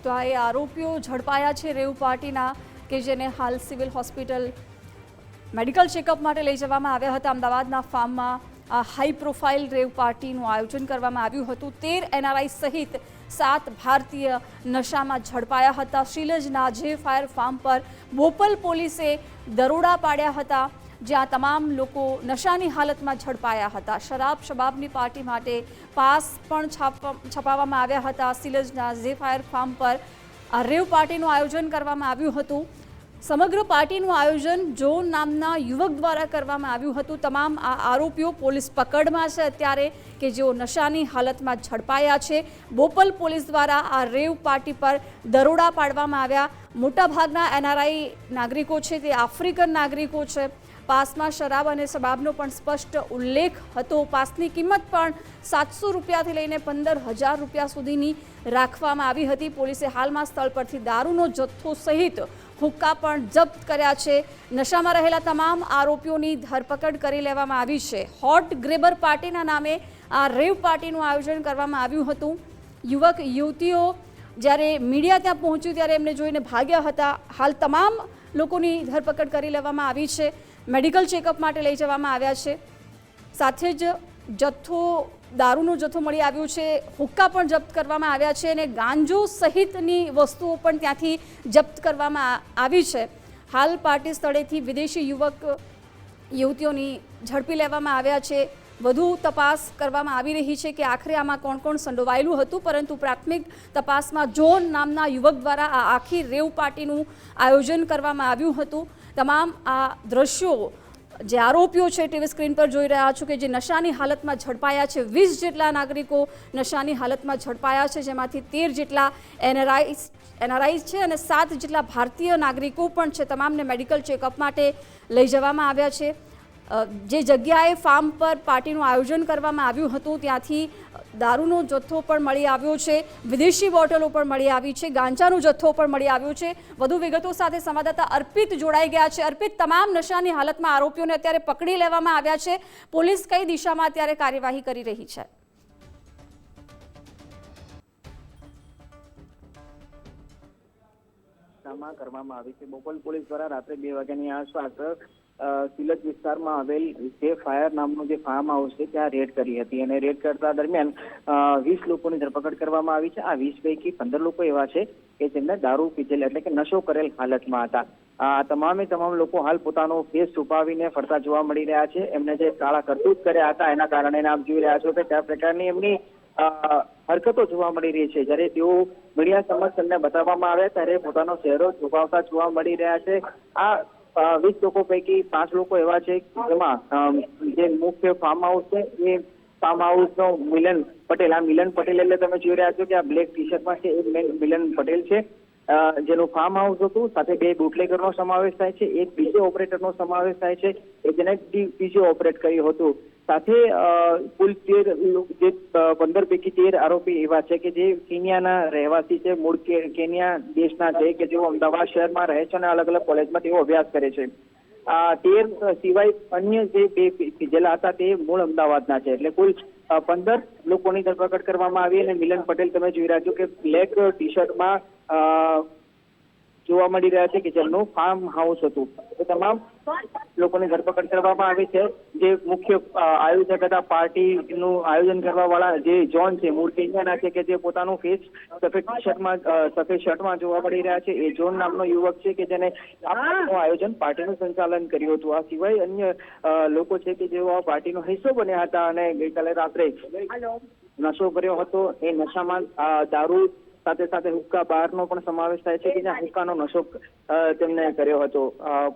તો આ આરોપીઓ ઝડપાયા છે રેવ પાર્ટીના, કે જેને હાલ સિવિલ હોસ્પિટલ મેડિકલ ચેકઅપ માટે લઈ જવામાં આવ્યા હતા. અમદાવાદના ફાર્મમાં આ હાઈ પ્રોફાઇલ રેવ પાર્ટીનું આયોજન કરવામાં આવ્યું હતું. 13 NRI સહિત 7 ભારતીય નશામાં ઝડપાયા હતા. શ્રીલજના જે ફાયર ફાર્મ પર બોપલ પોલીસે દરોડા પાડ્યા હતા, જ્યાં તમામ લોકો નશાની હાલતમાં ઝડપાયા હતા. શબાબની પાર્ટી માટે પાસ પણ છપાવવામાં આવ્યા હતા. શ્રીલજના જે ફાયર ફાર્મ પર આ રેવ પાર્ટીનું આયોજન કરવામાં આવ્યું હતું. સમગ્ર પાર્ટીનું આયોજન જોન નામના યુવક દ્વારા કરવામાં આવ્યું હતું. તમામ આ આરોપીઓ પોલીસ પકડમાં છે અત્યારે, કે જેઓ નશાની હાલતમાં ઝડપાયા છે. બોપલ પોલીસ દ્વારા આ રેવ પાર્ટી પર દરોડા પાડવામાં આવ્યા. મોટાભાગના NRI નાગરિકો છે તે આફ્રિકન નાગરિકો છે. પાસમાં શરાબ અને શબાબનો પણ સ્પષ્ટ ઉલ્લેખ હતો. પાસની કિંમત પણ 700 રૂપિયાથી લઈને 15,000 રૂપિયા સુધીની રાખવામાં આવી હતી. પોલીસે હાલમાં સ્થળ પરથી દારૂનો જથ્થો સહિત હુક્કા પણ જપ્ત કર્યા છે. નશામાં રહેલા તમામ આરોપીઓની ધરપકડ કરી લેવામાં આવી છે. હોટ ગ્રેબર પાર્ટીના નામે આ રેવ પાર્ટીનું આયોજન કરવામાં આવ્યું હતું. યુવક યુવતીઓ જ્યારે મીડિયા ત્યાં પહોંચ્યું ત્યારે એમને જોઈને ભાગ્યા હતા. હાલ તમામ લોકોની ધરપકડ કરી લેવામાં આવી છે. મેડિકલ ચેકઅપ માટે લઈ જવામાં આવ્યા છે. સાથે જ દારૂનો જથ્થો મળી આવ્યો છે. હુક્કા પણ જપ્ત કરવામાં આવ્યા છે અને ગાંજો સહિતની વસ્તુઓ પણ ત્યાંથી જપ્ત કરવામાં આવી છે. હાલ પાર્ટી સ્થળેથી વિદેશી યુવક યુવતીઓની ઝડપી લેવામાં આવ્યા છે. વધુ તપાસ કરવામાં આવી રહી છે કે આખરે આમાં કોણ કોણ સંડોવાયેલું હતું, પરંતુ પ્રાથમિક તપાસમાં જોન નામના યુવક દ્વારા આ આખી રેવ પાર્ટીનું આયોજન કરવામાં આવ્યું હતું. તમામ આ દ્રશ્યો જે આરોપીઓ છે ટીવી સ્ક્રીન પર જોઈ રહ્યા છો, કે જે નશાની હાલતમાં ઝડપાયા છે. 20 જેટલા નાગરિકો નશાની હાલતમાં ઝડપાયા છે, જેમાંથી 13 જેટલા NRI છે અને 7 જેટલા ભારતીય નાગરિકો પણ છે. તમામને મેડિકલ ચેકઅપ માટે લઈ જવામાં આવ્યા છે. જે જગ્યાએ ફાર્મ પર પાર્ટીનું આયોજન કરવામાં આવ્યું હતું ત્યાંથી દારૂનો જથ્થો પણ મળી આવ્યો છે. વિદેશી બોટલો પણ મળી આવી છે. ગાંજાનો જથ્થો પણ મળી આવ્યો છે. વધુ વિગતો સાથે સંવાદદાતા અર્પિત જોડાઈ ગયા છે. અર્પિત, તમામ નશાની હાલતમાં આરોપીઓને અત્યારે પકડી લેવામાં આવ્યા છે. પોલીસ કઈ દિશામાં અત્યારે કાર્યવાહી કરી રહી છે? કરવામાં આવી છે. બોપલ પોલીસ દ્વારા રાત્રે 2 વાગ્યાની આસપાસ સિલજ વિસ્તારમાં આવેલ જે ફાયર નામનું જે ફાર્મ હાઉસ છે ત્યાં રેડ કરી હતી અને રેડ કરતા દરમિયાન 20 લોકોની ધરપકડ કરવામાં આવી છે. આ 20 પૈકી 15 લોકો એવા છે કે જેમને દારૂ પીધેલ એટલે કે નશો કરેલ હાલતમાં હતા. આ તમામ લોકો હાલ પોતાનો ફેસ છુપાવીને ફરતા જોવા મળી રહ્યા છે. એમને જે કાળા કરતૂત કર્યા હતા એના કારણે આપ જોઈ રહ્યા છો કે કયા પ્રકારની એમની હરકતો જોવા મળી રહી છે. જ્યારે તેઓ મીડિયા સમક્ષ એમને બતાવવામાં આવ્યા ત્યારે પોતાનો ચહેરો છુપાવતા જોવા મળી રહ્યા છે. આ 20 લોકો પૈકી 5 લોકો એવા છે જેમાં જે મુખ્ય ફાર્મ હાઉસ છે એ ફાર્મ હાઉસનો મિલન પટેલ, આ મિલન પટેલ એટલે તમે જોઈ રહ્યા છો કે આ બ્લેક ટી શર્ટમાં છે એ મિલન પટેલ છે, જેનું ફાર્મ હાઉસ હતું. સાથે 2 બુટલેગરનો સમાવેશ થાય છે, એક ડીજે ઓપરેટરનો સમાવેશ થાય છે, જેને ડીજે ઓપરેટ કર્યું હતું. સાથે કુલ 15 પૈકી 13 આરોપી એવા છે કે જે કેન્યાના રહેવાસી છે, મૂળ કેન્યા દેશના છે, કે જેઓ અમદાવાદ શહેરમાં રહે છે અને અલગ અલગ કોલેજમાં તેઓ અભ્યાસ કરે છે. 13 સિવાય અન્ય જે 2 પીધેલા હતા તે મૂળ અમદાવાદના છે. એટલે કુલ 15 લોકોની ધરપકડ કરવામાં આવી અને મિલન પટેલ તમે જોઈ રહ્યા છો કે બ્લેક ટી શર્ટમાં જોવા મળી રહ્યા છે કે જેમનું ફાર્મ હાઉસ હતું. એ તમામ લોકોની ધરપકડ કરવામાં આવી છે. જે મુખ્ય આયોજક હતા, પાર્ટીનું આયોજન કરવા વાળા જે જોન છે, મૂળ કેન્યાના છે, કે જે પોતાનું ફેસ સફેદ શર્ટમાં જોવા મળી રહ્યા છે, એ જોન નામનો યુવક છે કે જેને આયોજન પાર્ટીનું સંચાલન કર્યું હતું. આ સિવાય અન્ય લોકો છે કે જેઓ આ પાર્ટીનો હિસ્સો બન્યા હતા અને ગઈકાલે રાત્રે નશો કર્યો હતો. એ નશામાં દારૂ સાથે હુક્કા બારનો પણ સમાવેશ થાય છે કે જ્યાં હુક્કાનો નશો તેમને કર્યો હતો.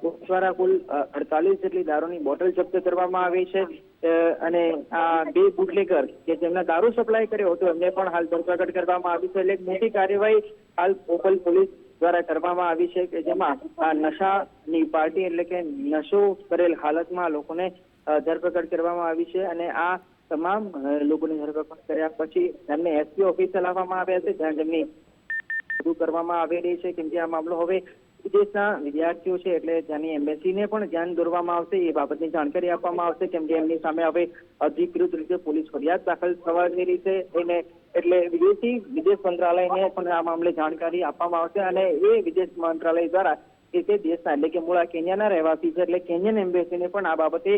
પોલીસ દ્વારા કુલ 48 જેટલી દારૂની બોટલ જપ્ત કરવામાં આવી છે અને આ 2 બુટલેગર કે જેમને દારૂ સપ્લાય કર્યો હતો એમને પણ હાલ ધરપકડ કરવામાં આવી છે. એટલે એક મોટી કાર્યવાહી હાલ બોપલ પોલીસ દ્વારા કરવામાં આવી છે કે જેમાં આ નશાની પાર્ટી એટલે કે નશો કરેલ હાલતમાં લોકોને ધરપકડ કરવામાં આવી છે અને આ તમામ લોકોની ધરપકડ કર્યા પછી એમને એસપી ઓફિસે લાવવામાં આવ્યા છે, જ્યાં તેમની વધુ કરવામાં આવી રહી છે. કેમ કે આ મામલો હવે વિદેશના વિદ્યાર્થીઓ છે એટલે ત્યાંની એમ્બેસીને પણ ધ્યાન દોરવામાં આવશે, એ બાબતની જાણકારી આપવામાં આવશે. કેમ કે એમની સામે હવે અધિકૃત રીતે પોલીસ ફરિયાદ દાખલ થવા જઈ રહી છે. એને એટલે વિદેશ મંત્રાલયને પણ આ મામલે જાણકારી આપવામાં આવશે અને એ વિદેશ મંત્રાલય દ્વારા તે દેશના એટલે કે મૂળ કેન્યાના રહેવાસી છે એટલે કેન્યન એમ્બેસીને પણ આ બાબતે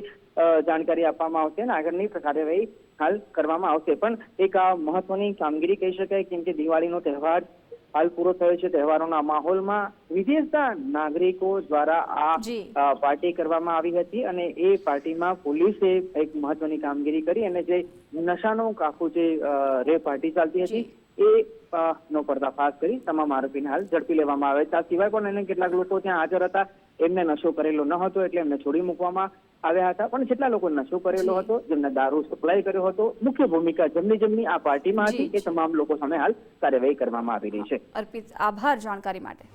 જાણકારી આપવામાં આવશે અને આગળની કાર્યવાહી હાલ કરવામાં આવશે. પણ એક આ મહત્વની કામગીરી કહી શકાય, કેમ કે દિવાળીનો તહેવાર હાલ પૂરો થયો છે. તહેવારોના માહોલમાં વિદેશના નાગરિકો દ્વારા આ પાર્ટી કરવામાં આવી હતી અને એ પાર્ટીમાં પોલીસે એક મહત્વની કામગીરી કરી અને જે નશાનો કાફો જે રેપ પાર્ટી ચાલતી હતી એ નો પર્દાફાશ કરી તમામ આરોપીને હાલ ઝડપી લેવામાં આવે છે. આ સિવાય પણ એને કેટલાક લોકો ત્યાં હાજર હતા, એમને નશો કરેલો ન હતો એટલે એમને છોડી મૂકવામાં આવ્યા હતા. પણ જેટલા લોકો નશો કરેલો હતો, જેમને દારૂ સપ્લાય કર્યો હતો, મુખ્ય ભૂમિકા જેમની આ પાર્ટીમાં હતી, એ તમામ લોકો સામે હાલ કાર્યવાહી કરવામાં આવી રહી છે. અર્પિત, આભાર જાણકારી માટે.